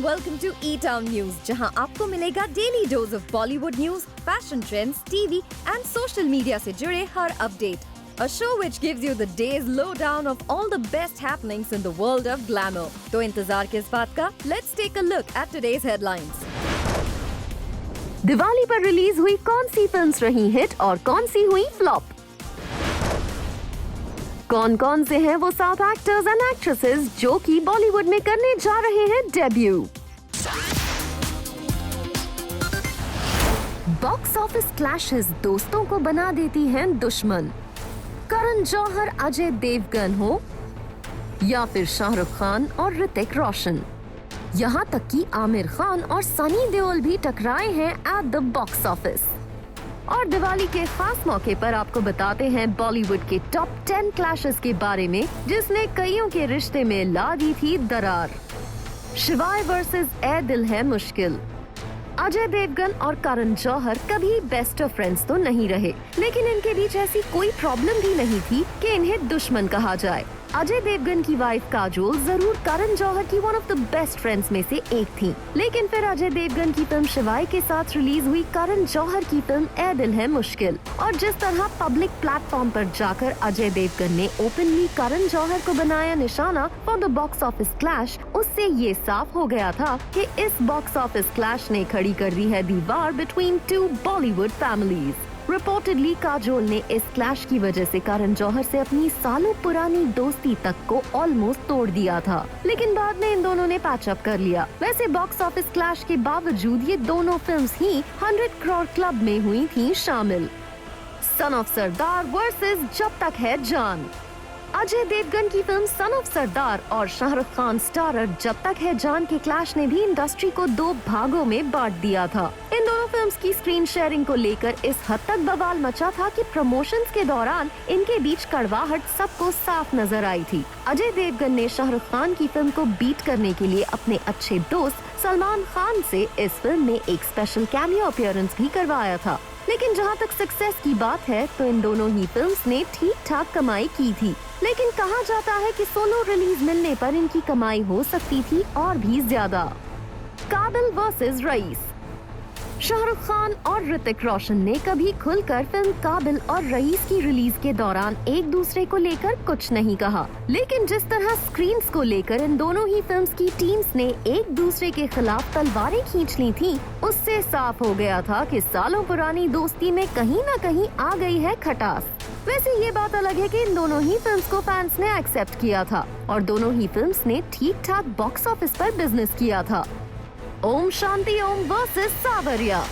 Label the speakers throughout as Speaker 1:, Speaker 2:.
Speaker 1: welcome to E-Town News, जहां आपको मिलेगा daily dose of Bollywood news, fashion trends, TV and social media से जुड़े हर update. A show which gives you the day's lowdown of all the best happenings in the world of glamour. तो इंतजार किस बात का? Let's take a look at today's headlines.
Speaker 2: Diwali पर release हुई कौन सी फिल्म्स रही हिट और कौन सी हुई फ्लॉप? कौन कौन से हैं वो साउथ एक्टर्स एंड एक्ट्रेसेस जो कि बॉलीवुड में करने जा रहे हैं डेब्यू? बॉक्स ऑफिस क्लैशेस दोस्तों को बना देती हैं दुश्मन. करण जौहर, अजय देवगन हो या फिर शाहरुख खान और ऋतिक रोशन. यहाँ तक कि आमिर खान और सनी देओल भी टकराए हैं एट द बॉक्स ऑफिस. और दिवाली के खास मौके पर आपको बताते हैं बॉलीवुड के टॉप 10 क्लैशेस के बारे में जिसने कईयों के रिश्ते में ला दी थी दरार. शिवाय वर्सेस ए दिल है मुश्किल. अजय देवगन और करण जौहर कभी बेस्ट ऑफ फ्रेंड्स तो नहीं रहे, लेकिन इनके बीच ऐसी कोई प्रॉब्लम भी नहीं थी कि इन्हें दुश्मन कहा जाए. अजय देवगन की वाइफ काजोल जरूर करण जौहर की one of the best friends में से एक थी, लेकिन फिर अजय देवगन की फिल्म शिवाय के साथ रिलीज हुई करण जौहर की फिल्म ए दिल है मुश्किल, और जिस तरह पब्लिक प्लेटफॉर्म पर जाकर अजय देवगन ने ओपनली करण जौहर को बनाया निशाना for the box office clash, उससे ये साफ हो गया था कि इस बॉक्स ऑफिस क्लैश ने खड़ी कर दी है दीवार between two Bollywood families. Reportedly Kajol ने इस क्लैश की वजह से करण जौहर से अपनी सालों पुरानी दोस्ती तक को ऑलमोस्ट तोड़ दिया था, लेकिन बाद में इन दोनों ने पैचअप कर लिया. वैसे बॉक्स ऑफिस क्लैश के बावजूद ये दोनों फिल्म्स ही 100 करोड़ क्लब में हुई थी शामिल. सन ऑफ सरदार वर्सेस जब तक है जान. अजय देवगन की फिल्म सन ऑफ सरदार और शाहरुख खान स्टारर जब तक है जान के क्लैश ने भी इंडस्ट्री को दो भागों में बांट दिया था. इन दोनों फिल्म्स की स्क्रीन शेयरिंग को लेकर इस हद तक बवाल मचा था कि प्रमोशंस के दौरान इनके बीच कड़वाहट सबको साफ नजर आई थी. अजय देवगन ने शाहरुख खान की फिल्म को बीट करने के लिए अपने अच्छे दोस्त सलमान खान से इस फिल्म में एक स्पेशल कैमियो अपीयरेंस भी करवाया था. लेकिन जहां तक सक्सेस की बात है तो इन दोनों ही फिल्म्स ने ठीक ठाक कमाई की थी, लेकिन कहा जाता है कि सोलो रिलीज मिलने पर इनकी कमाई हो सकती थी और भी ज्यादा. काबिल वर्सेस रईस. शाहरुख खान और ऋतिक रोशन ने कभी खुलकर फिल्म काबिल और रईस की रिलीज के दौरान एक दूसरे को लेकर कुछ नहीं कहा, लेकिन जिस तरह स्क्रीन्स को लेकर इन दोनों ही फिल्म्स की टीम्स ने एक दूसरे के खिलाफ तलवारें खींच ली थी, उससे साफ हो गया था कि सालों पुरानी दोस्ती में कहीं न कहीं आ गई है खटास. वैसे ये बात अलग है कि इन दोनों ही फिल्म्स को फैंस ने एक्सेप्ट किया था और दोनों ही फिल्म्स ने ठीक ठाक बॉक्स ऑफिस पर बिजनेस किया था. ओम शांति ओम वर्सेस सावरिया.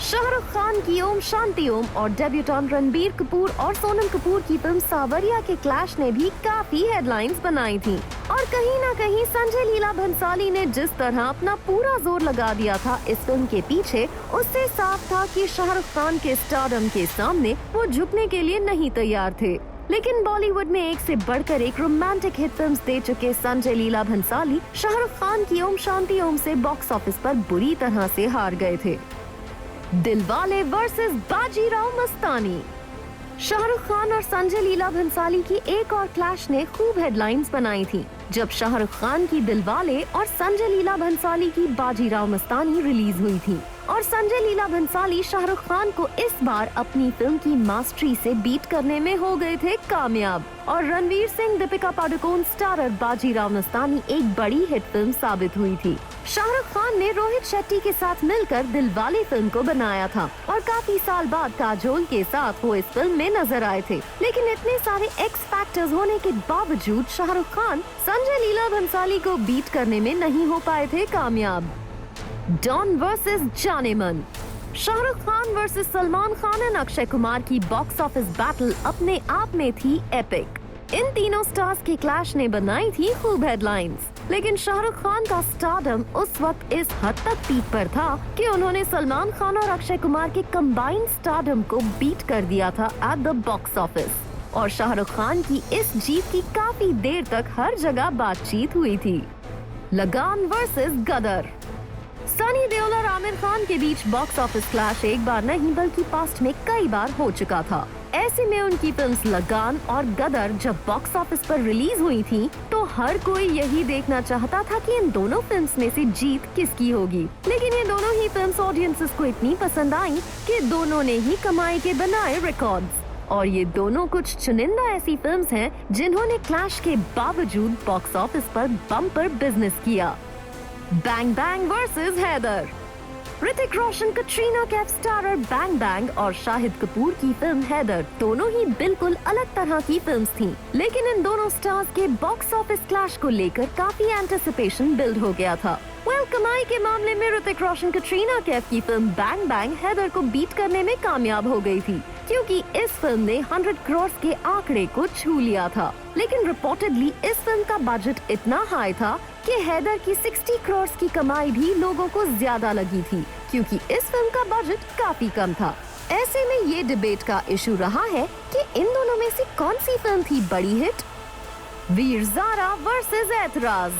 Speaker 2: शाहरुख खान की ओम शांति ओम और डेब्यूटेंट रणबीर कपूर और सोनम कपूर की फिल्म सावरिया के क्लैश ने भी काफी हेडलाइंस बनाई थी, और कहीं न कहीं संजय लीला भंसाली ने जिस तरह अपना पूरा जोर लगा दिया था इस फिल्म के पीछे, उससे साफ था कि शाहरुख खान के स्टारडम के सामने वो झुकने के लिए नहीं तैयार थे. लेकिन बॉलीवुड में एक से बढ़कर एक रोमांटिक हिट फिल्म्स दे चुके संजय लीला भंसाली शाहरुख खान की ओम शांति ओम से बॉक्स ऑफिस पर बुरी तरह से हार गए थे. दिलवाले वर्सेस बाजीराव मस्तानी. शाहरुख खान और संजय लीला भंसाली की एक और क्लैश ने खूब हेडलाइंस बनाई थी जब शाहरुख खान की दिलवाले और संजय लीला भंसाली की बाजीराव मस्तानी रिलीज हुई थी, और संजय लीला भंसाली शाहरुख खान को इस बार अपनी फिल्म की मास्टरी से बीट करने में हो गए थे कामयाब, और रणवीर सिंह दीपिका पादुकोण स्टारर बाजीराव मस्तानी एक बड़ी हिट फिल्म साबित हुई थी. शाहरुख खान ने रोहित शेट्टी के साथ मिलकर दिलवाले फिल्म को बनाया था और काफी साल बाद काजोल के साथ वो इस फिल्म में नजर आए थे, लेकिन इतने सारे एक्स फैक्टर्स होने के बावजूद शाहरुख खान संजय लीला भंसाली को बीट करने में नहीं हो पाए थे कामयाब. Don versus Jaaneman. Shahrukh Khan versus Salman Khan and Akshay Kumar की बॉक्स ऑफिस बैटल अपने आप में थी एपिक. इन तीनों स्टार्स के क्लैश ने बनाई थी खूब हेडलाइंस, लेकिन शाहरुख खान का स्टारडम उस वक्त इस हद तक पीक पर था कि उन्होंने सलमान खान और अक्षय कुमार के कंबाइंड स्टारडम को बीट कर दिया था एट द बॉक्स ऑफिस, और शाहरुख खान की इस जीत की काफी देर तक हर जगह बातचीत हुई थी. लगान वर्सेस गदर. सनी देओल और आमिर खान के बीच बॉक्स ऑफिस क्लैश एक बार नहीं बल्कि पास्ट में कई बार हो चुका था. ऐसे में उनकी फिल्म्स लगान और गदर जब बॉक्स ऑफिस पर रिलीज हुई थी तो हर कोई यही देखना चाहता था कि इन दोनों फिल्म्स में से जीत किसकी होगी। लेकिन ये दोनों ही फिल्म्स ऑडियंसेस को इतनी पसंद आई कि दोनों ने ही कमाई के बनाए रिकॉर्ड्स। और ये दोनों कुछ चुनिंदा ऐसी फिल्म्स हैं जिन्होंने क्लैश के बावजूद बॉक्स ऑफिस पर बम्पर बिजनेस किया। Bang bang versus Haider. Hrithik Roshan, Katrina Kaif starrer bang bang और शाहिद कपूर की फिल्म हैदर दोनों ही बिल्कुल अलग तरह की फिल्म्स थीं। लेकिन इन दोनों स्टार्स के बॉक्स ऑफिस क्लैश को लेकर काफी एंटिसिपेशन बिल्ड हो गया था। कमाई के मामले में ऋतिक रोशन कटरीना कैफ की फिल्म बैंग बैंग हैदर को बीट करने में कामयाब हो गई थी, क्योंकि इस फिल्म ने 100 करोड़ के आंकड़े को छू लिया था। लेकिन रिपोर्टेडली इस फिल्म का बजट इतना हाई था कि हैदर की 60 करोड़ की कमाई भी लोगों को ज्यादा लगी थी, क्योंकि इस फिल्म का बजट काफी कम था। ऐसे में ये डिबेट का इशू रहा है कि इन दोनों में से कौन सी फिल्म थी बड़ी हिट। वीर ज़ारा वर्सेस ऐतराज।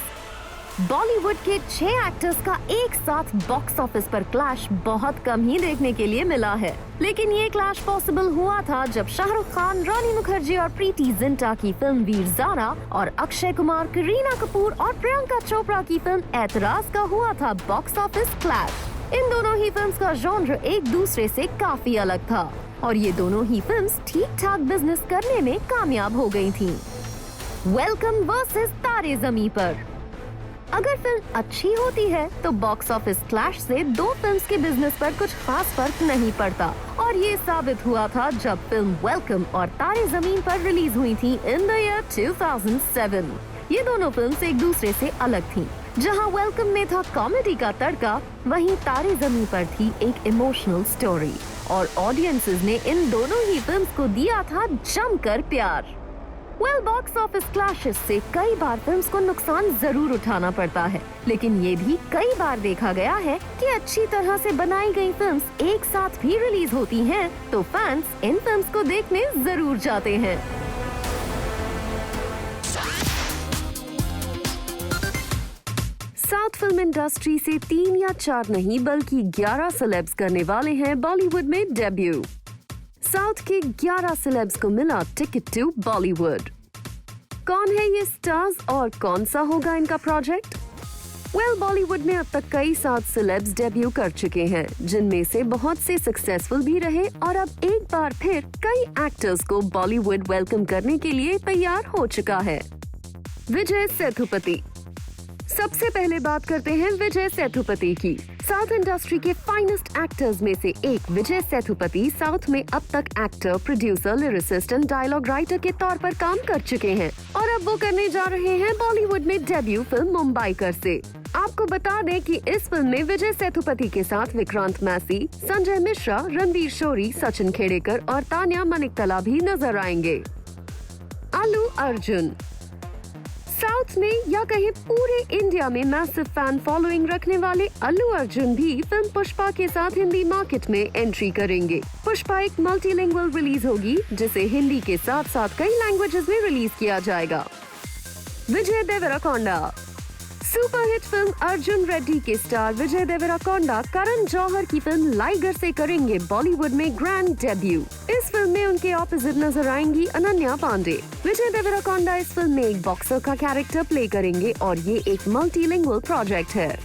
Speaker 2: बॉलीवुड के 6 एक्टर्स का एक साथ बॉक्स ऑफिस पर क्लैश बहुत कम ही देखने के लिए मिला है। लेकिन ये क्लैश पॉसिबल हुआ था जब शाहरुख खान, रानी मुखर्जी और प्रीति जिंटा की फिल्म वीर ज़ारा और अक्षय कुमार, करीना कपूर और प्रियंका चोपड़ा की फिल्म ऐतराज का हुआ था बॉक्स ऑफिस क्लैश। इन दोनों ही फिल्म्स का जॉनर एक दूसरे से काफी अलग था और ये दोनों ही फिल्म्स ठीक ठाक बिजनेस करने में कामयाब हो गई थीं। वेलकम वर्सेस तारे ज़मीं पर। अगर फिल्म अच्छी होती है तो बॉक्स ऑफिस क्लैश से दो फिल्म्स के बिजनेस पर कुछ खास फर्क नहीं पड़ता, और ये साबित हुआ था जब फिल्म वेलकम और तारे ज़मीन पर रिलीज हुई थी इन द ईयर 2007। ये दोनों फिल्म्स एक दूसरे से अलग थीं। जहां वेलकम में था कॉमेडी का तड़का, वहीं तारे ज़मीन पर थी एक इमोशनल स्टोरी, और ऑडियंसेस ने इन दोनों ही फिल्म्स को दिया था जमकर प्यार। बॉक्स ऑफिस क्लैशेस से कई बार फिल्म्स को नुकसान जरूर उठाना पड़ता है, लेकिन ये भी कई बार देखा गया है कि अच्छी तरह से बनाई गई फिल्म्स एक साथ भी रिलीज होती हैं, तो फैंस इन फिल्म्स को देखने जरूर जाते हैं। साउथ फिल्म इंडस्ट्री से 3 या 4 नहीं बल्कि 11 सेलेब्स करने वाले हैं बॉलीवुड में डेब्यू। साउथ के 11 सेलेब्स को मिला टिकट टू बॉलीवुड। कौन है ये स्टार्स और कौन सा होगा इनका प्रोजेक्ट? बॉलीवुड में अब तक कई साउथ सेलेब्स डेब्यू कर चुके हैं, जिनमें से बहुत से सक्सेसफुल भी रहे, और अब एक बार फिर कई एक्टर्स को बॉलीवुड वेलकम करने के लिए तैयार हो चुका है। विजय सेतुपति। सबसे पहले बात करते हैं विजय सेतुपति की। साउथ इंडस्ट्री के फाइनेस्ट एक्टर्स में से एक विजय सेतुपति साउथ में अब तक actor, producer, lyricist and dialogue writer के तौर पर काम कर चुके हैं, और अब वो करने जा रहे हैं बॉलीवुड में डेब्यू फिल्म मुंबईकर से। आपको बता दें कि इस फिल्म में विजय सेतुपति के साथ विक्रांत मैसी, संजय मिश्रा, रणवीर शोरी, सचिन खेड़ेकर और तान्या मनिकतला भी नजर आएंगे। अल्लू अर्जुन। साउथ में या कहीं पूरे इंडिया में मैसिव फैन फॉलोइंग रखने वाले अल्लू अर्जुन भी फिल्म पुष्पा के साथ हिंदी मार्केट में एंट्री करेंगे। पुष्पा एक मल्टीलिंगुअल रिलीज होगी, जिसे हिंदी के साथ साथ कई लैंग्वेजेस में रिलीज किया जाएगा। विजय देवरकोंडा। सुपरहिट फिल्म अर्जुन रेड्डी के स्टार विजय देवरकोंडा करण जौहर की फिल्म लाइगर से करेंगे बॉलीवुड में ग्रैंड डेब्यू। इस फिल्म में उनके ऑपोजिट नजर आएंगी अनन्या पांडे। विजय देवरकोंडा इस फिल्म में एक बॉक्सर का कैरेक्टर प्ले करेंगे, और ये एक मल्टीलिंगुअल प्रोजेक्ट है।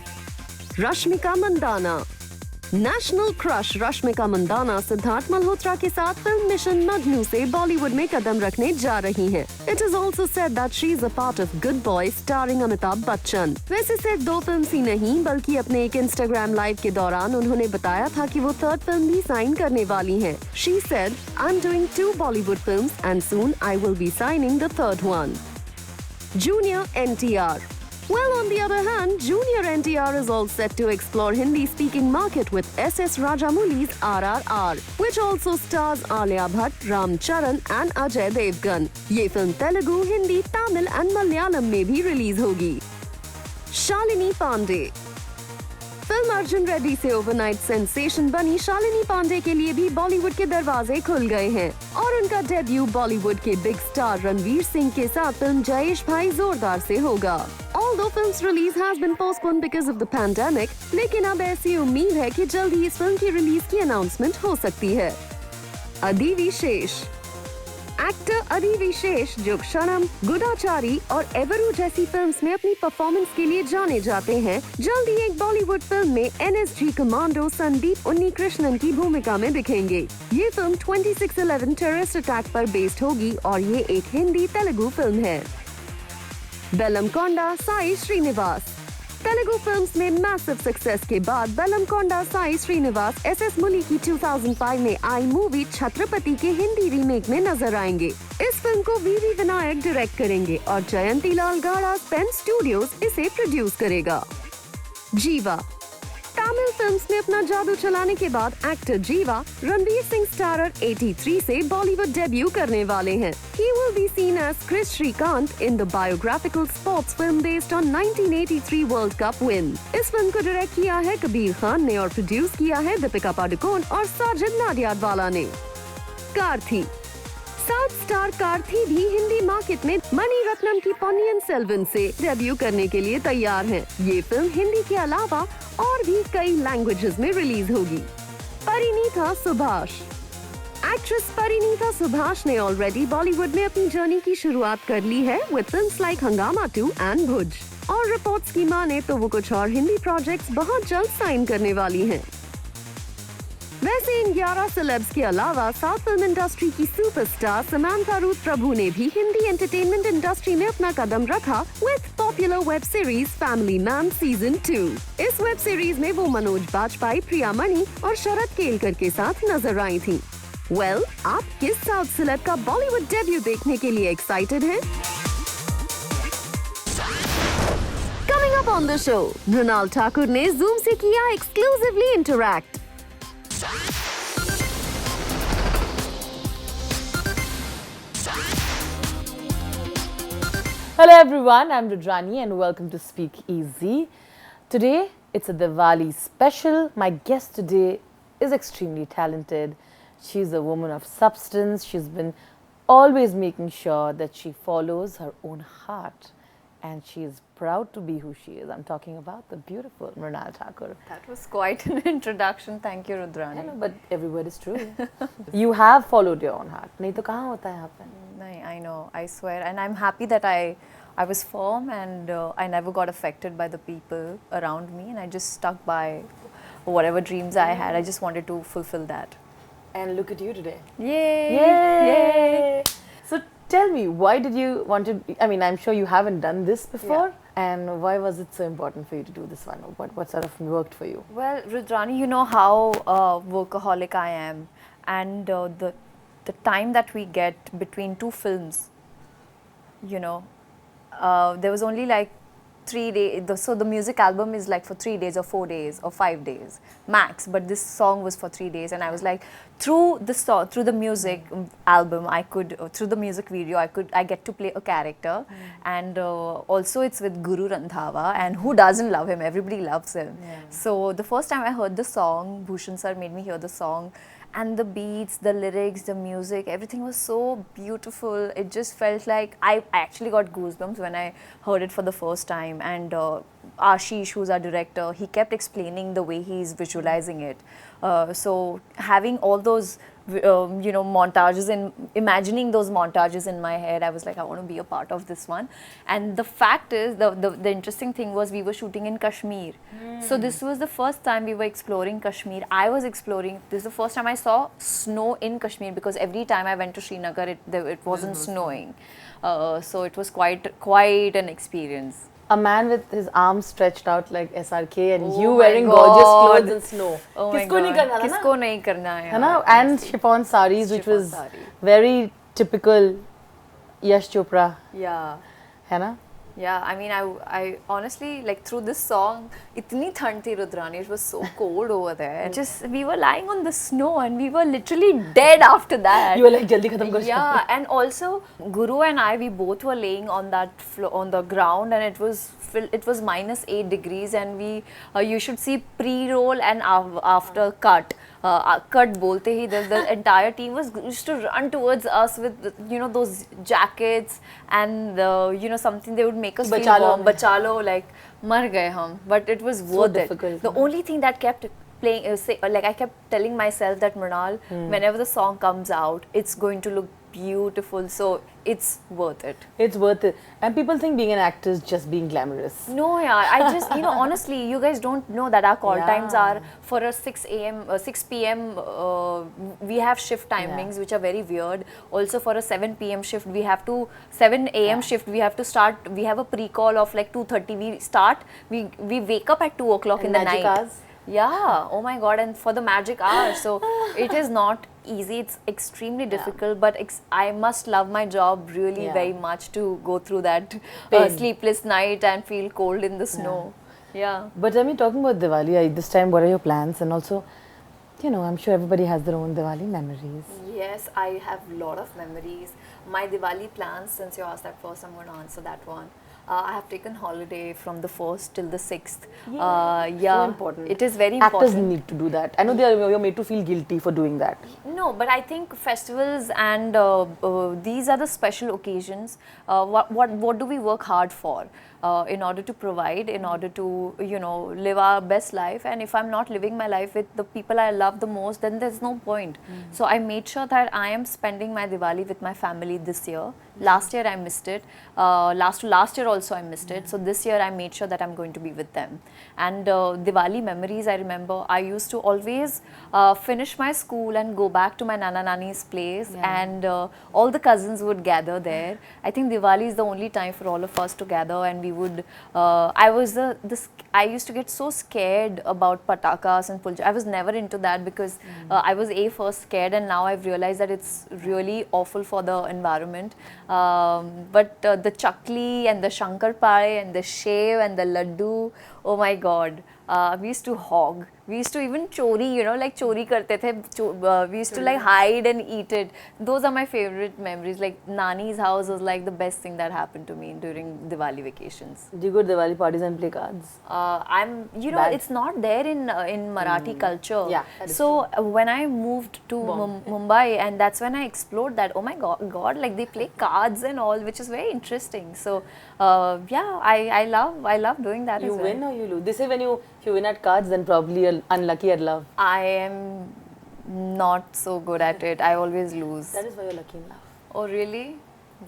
Speaker 2: रश्मिका मंदाना। नेशनल क्रश रश्मिका मंदाना सिद्धार्थ मल्होत्रा के साथ फिल्म मिशन मजनू से बॉलीवुड में कदम रखने जा रही हैं। It is also said that she is a part of good boy starring Amitabh Bachchan. वैसे सिर्फ 2 फिल्म ही नहीं बल्कि अपने एक इंस्टाग्राम लाइव के दौरान उन्होंने बताया था कि वो 3rd फिल्म भी साइन करने वाली हैं। She said, I am doing 2 Bollywood films and soon I will be signing the 3rd one. Junior NTR. Well, on the other hand, Junior NTR is all set to explore Hindi-speaking market with SS Rajamouli's RRR, which also stars Alia Bhatt, Ram Charan and Ajay Devgan. ये film Telugu, Hindi, Tamil and Malayalam में भी release होगी। Shalini Pandey. Film Arjun Reddy से overnight sensation बनी शालिनी पांडे के लिए भी बॉलीवुड के दरवाजे खुल गए हैं, और उनका डेब्यू बॉलीवुड के बिग स्टार रणवीर सिंह के साथ फिल्म जयेश भाई जोरदार से होगा। Although film's release has been postponed because of the pandemic, लेकिन अब ऐसी उम्मीद है कि जल्द ही इस फिल्म की रिलीज की अनाउंसमेंट हो सकती है। अदिति शेष। एक्टर अधिविशेष जो क्षणम, गुडाचारी और एवरू जैसी फिल्म्स में अपनी परफॉर्मेंस के लिए जाने जाते हैं, जल्दी एक बॉलीवुड फिल्म में NSG कमांडो संदीप उन्नीकृष्णन की भूमिका में दिखेंगे। ये फिल्म 26/11 टेररिस्ट अटैक पर बेस्ड होगी और ये एक हिंदी तेलुगु फिल्म है। बेलमकोंडा साई श्रीनिवास। तेलुगु फिल्म्स में मैसिव सक्सेस के बाद बेलमकोंडा साई श्रीनिवास SS मुली की 2005 में आई मूवी छत्रपति के हिंदी रीमेक में नजर आएंगे। इस फिल्म को VV विनायक डायरेक्ट करेंगे और जयंती लाल गाड़ा पेन स्टूडियोज इसे प्रोड्यूस करेगा। जीवा। तमिल फिल्म्स में अपना जादू चलाने के बाद एक्टर जीवा रणवीर सिंह स्टारर 83 से बॉलीवुड डेब्यू करने वाले हैं। He will be seen as Chris Srikanth in the biographical sports film based on 1983 World Cup win। इस फिल्म को डायरेक्ट किया है कबीर खान ने और प्रोड्यूस किया है दीपिका पादुकोण और साजिद नाडियाडवाला ने। कार्थी। साउथ स्टार कार्थी भी हिंदी मार्केट में मणि रत्नम की पोन्नियिन सेल्वन से डेब्यू करने के लिए तैयार है। ये फिल्म हिंदी के अलावा और भी कई लैंग्वेजेस में रिलीज होगी। परिणीता सुभाष। एक्ट्रेस परिणीता सुभाष ने ऑलरेडी बॉलीवुड में अपनी जर्नी की शुरुआत कर ली है विद फिल्म्स लाइक हंगामा 2 एंड भुज। और रिपोर्ट्स की माने तो वो कुछ और हिंदी प्रोजेक्ट्स बहुत जल्द साइन करने वाली हैं। वैसे इन 11 सेलेब्स के अलावा साउथ फिल्म इंडस्ट्री की सुपरस्टार समांथा रूथ प्रभु ने भी हिंदी एंटरटेनमेंट इंडस्ट्री में अपना कदम रखा with popular web series family man season 2। इस वेब सीरीज में वो मनोज बाजपेयी, प्रिया मणि और शरद केलकर के साथ नजर आई थी। आप किस साउथ सेलेब का बॉलीवुड डेब्यू देखने के लिए एक्साइटेड हैं? Coming up on the show, Mrunal Thakur ने जूम से किया exclusively interact.
Speaker 3: Hello everyone, I'm Rudrani and welcome to Speak Easy. Today it's a Diwali special. My guest today is extremely talented. She's a woman of substance. She's been always making sure that she follows her own heart and she is proud to be who she is. I'm talking about the beautiful Mrinal Thakur.
Speaker 1: That was quite an introduction. Thank you, Rudrani.
Speaker 3: I know, but every word is true. You have followed your own heart. नहीं तो कहाँ होता है happen?
Speaker 1: I know, I swear. And I'm happy that I was firm and I never got affected by the people around me and I just stuck by whatever dreams I had. I just wanted to fulfill that.
Speaker 3: And look at you today.
Speaker 1: Yay!
Speaker 3: Yay! Yay! So tell me, why did you want to, I mean, I'm sure you haven't done this before.
Speaker 1: Yeah.
Speaker 3: And why was it so important for you to do this one? What sort of worked for you?
Speaker 1: Well, Rudrani, you know how workaholic I am and the time that we get between two films, you know, there was only like 3 days, so the music album is like for 3 days or 4 days or 5 days max, but this song was for 3 days and I was like, through the song, through the music album, I could, through the music video, I get to play a character and also it's with Guru Randhawa and who doesn't love him, everybody loves him. So the first time I heard the song, Bhushan sir made me hear the song and the beats, the lyrics, the music, everything was so beautiful. It just felt like I actually got goosebumps when I heard it for the first time. And Ashish, who's our director, he kept explaining the way he's visualizing it. So having all those you know, montages and imagining those montages in my head, I was like, I want to be a part of this one. And the fact is, the interesting thing was we were shooting in Kashmir. So this was the first time we were exploring Kashmir. I was exploring, this is the first time I saw snow in Kashmir because every time I went to Srinagar, it wasn't snowing. So it was quite an experience.
Speaker 3: A man with his arms stretched out like SRK and you
Speaker 1: my
Speaker 3: wearing
Speaker 1: God.
Speaker 3: gorgeous clothes in snow.
Speaker 1: Oh my
Speaker 3: किसको नहीं
Speaker 1: God.
Speaker 3: करना था ना?
Speaker 1: किसको नहीं करना है
Speaker 3: है ना? And chiffon sarees, which
Speaker 1: Chiffon
Speaker 3: was
Speaker 1: sari.
Speaker 3: very typical Yash Chopra.
Speaker 1: Yeah.
Speaker 3: है ना?
Speaker 1: Yeah, I mean, I honestly, like, through this song, itni thand thi Rudrani, it was so cold over there. Just, we were lying on the snow and we were literally dead after that.
Speaker 3: You were like, jaldi khatam kar.
Speaker 1: Yeah, and also, Guru and I, we both were laying on that on the ground and it was -8 degrees and we, you should see pre-roll and after cut. Cut bolte hi, the entire team used to run towards us with, you know, those jackets and, you know, something they would make us feel warm. Bachalo, like, mar gaye hum. But it was worth it. The only thing that kept playing, like I kept telling myself that Mrinal, whenever the song comes out, it's going to look
Speaker 4: beautiful. So it's worth it.
Speaker 3: It's worth it. And people think being an actor is just being glamorous.
Speaker 4: No, yeah, I just, honestly, you guys don't know that our call times are for a 6 p.m. We have shift timings which are very weird. Also for a 7 p.m. shift, 7 a.m. shift, we have to start, we have a pre-call of like 2:30. We wake up at 2 o'clock in the
Speaker 3: magic
Speaker 4: night.
Speaker 3: hours?
Speaker 4: Yeah, oh my god, and for the magic hour. So it is not easy, it's extremely difficult, but I must love my job really very much to go through that sleepless night and feel cold in the snow. Yeah.
Speaker 3: But I mean, talking about Diwali, this time what are your plans? And also, I'm sure everybody has their own Diwali memories.
Speaker 4: Yes, I have a lot of memories. My Diwali plans, since you asked that first, I'm going to answer that one. I have taken holiday from the 1st till the 6th.
Speaker 3: So important.
Speaker 4: It is very
Speaker 3: Actors
Speaker 4: important.
Speaker 3: need to do that. I know you're made to feel guilty for doing that.
Speaker 4: No, but I think festivals and these are the special occasions. What do we work hard for? In order to provide, in order to, live our best life. And if I'm not living my life with the people I love the most, then there's no point. So I made sure that I am spending my Diwali with my family this year. Last year I missed it. Last year also I missed it. So this year I made sure that I'm going to be with them. And Diwali memories, I remember I used to always finish my school and go back to my Nana Nani's place, and all the cousins would gather there. I think Diwali is the only time for all of us to gather, and we would, I used to get so scared about patakas and pulja. I was never into that because I was first scared, and now I've realized that it's really awful for the environment. But the chakli and the shankar pare and the shev and the laddu, oh my god, we used to hog. We used to even chori, like chori karte the. We used to like hide and eat it. Those are my favorite memories. Like Nani's house was like the best thing that happened to me during Diwali vacations.
Speaker 3: Do you go to Diwali parties and play cards?
Speaker 4: It's not there in Marathi culture.
Speaker 3: Yeah, that is
Speaker 4: so when I moved to Mumbai, and that's when I explored that. Oh my god, like they play cards and all, which is very interesting. So I love doing that.
Speaker 3: You win or you lose? They say if you win at cards, then probably you're unlucky at love.
Speaker 4: I am not so good at it. I always lose.
Speaker 3: That is why you're lucky in love.
Speaker 4: Oh really?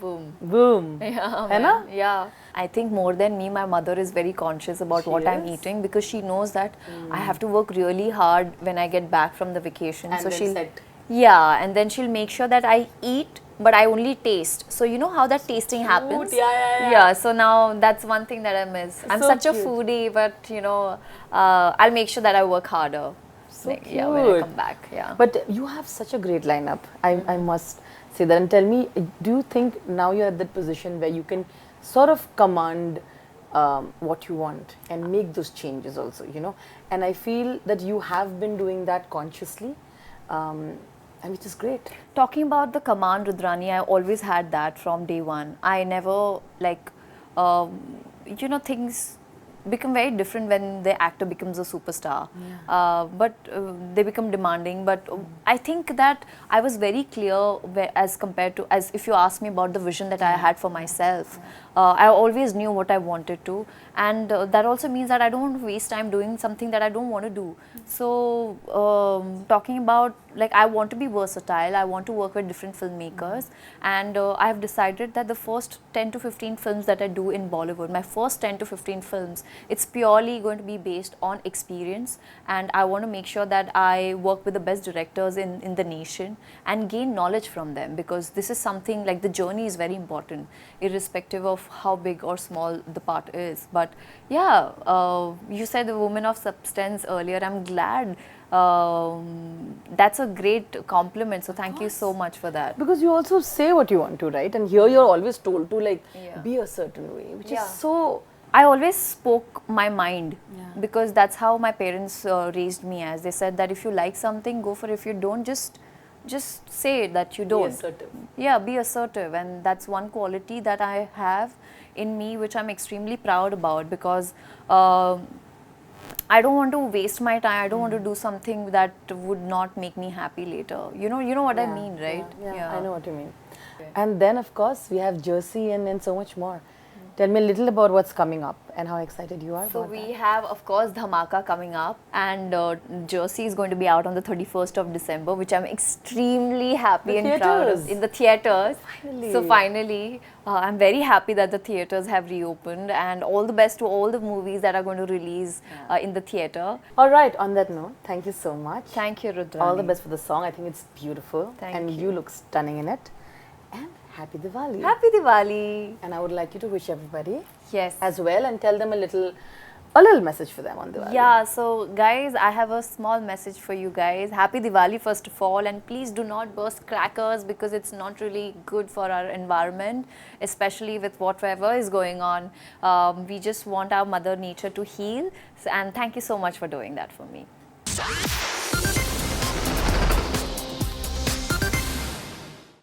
Speaker 4: Boom.
Speaker 3: Boom.
Speaker 4: Yeah.
Speaker 3: Man.
Speaker 4: Yeah. I think more than me, my mother is very conscious about what I'm eating, because she knows that I have to work really hard when I get back from the vacation.
Speaker 3: And
Speaker 4: so
Speaker 3: then
Speaker 4: she'll
Speaker 3: set.
Speaker 4: Yeah, and then she'll make sure that I eat, but I only taste. So you know how that tasting happens?
Speaker 3: Yeah.
Speaker 4: So now that's one thing that I miss. I'm
Speaker 3: So
Speaker 4: such a
Speaker 3: cute.
Speaker 4: foodie, but I'll make sure that I work harder.
Speaker 3: So
Speaker 4: when I
Speaker 3: cute.
Speaker 4: come back. Yeah.
Speaker 3: But you have such a great lineup. I must say that. And tell me, do you think now you're at that position where you can sort of command what you want and make those changes also, And I feel that you have been doing that consciously. And which is great.
Speaker 4: Talking about the command, Rudrani, I always had that from day one. I never things become very different when the actor becomes a superstar. But they become demanding. But I think that I was very clear as compared to, as if you ask me about the vision that I had for myself. I always knew what I wanted to, and that also means that I don't want to waste time doing something that I don't want to do. So talking about, like, I want to be versatile, I want to work with different filmmakers, and I have decided that the first 10 to 15 films that I do in Bollywood, my first 10 to 15 films, it's purely going to be based on experience, and I want to make sure that I work with the best directors in the nation and gain knowledge from them, because this is something like the journey is very important, irrespective of how big or small the part is. But yeah, you said the woman of substance earlier. I'm glad. That's a great compliment. So thank you so much for that.
Speaker 3: Because you also say what you want to, right? And here you're always told to be a certain way, which is so...
Speaker 4: I always spoke my mind, because that's how my parents raised me as. They said that if you like something, go for it. If you don't, just say that you don't.
Speaker 3: Be assertive.
Speaker 4: Yeah, be assertive. And that's one quality that I have in me, which I'm extremely proud about, because I don't want to waste my time. I don't want to do something that would not make me happy later. You know what I mean, right?
Speaker 3: Yeah, I know what you mean. And then, of course, we have Jersey and so much more. Tell me a little about what's coming up and how excited you are
Speaker 4: So
Speaker 3: about
Speaker 4: we
Speaker 3: that.
Speaker 4: have, of course, Dhamaka coming up, and Jersey is going to be out on the 31st of December, which I'm extremely happy
Speaker 3: The
Speaker 4: and proud
Speaker 3: theatres.
Speaker 4: of. In the theatres.
Speaker 3: Finally.
Speaker 4: So finally, I'm very happy that the theatres have reopened, and all the best to all the movies that are going to release in the theatre.
Speaker 3: All right, on that note, thank you so much.
Speaker 4: Thank you, Rudrani.
Speaker 3: All the best for the song. I think it's beautiful.
Speaker 4: Thank
Speaker 3: and
Speaker 4: you.
Speaker 3: you look stunning in it. And happy Diwali.
Speaker 4: Happy Diwali.
Speaker 3: And I would like you to wish everybody
Speaker 4: Yes.
Speaker 3: as well and tell them a little message for them on Diwali.
Speaker 4: Yeah, so guys, I have a small message for you guys. Happy Diwali first of all, and please do not burst crackers because it's not really good for our environment, especially with whatever is going on. We just want our mother nature to heal, and thank you so much for doing that for me.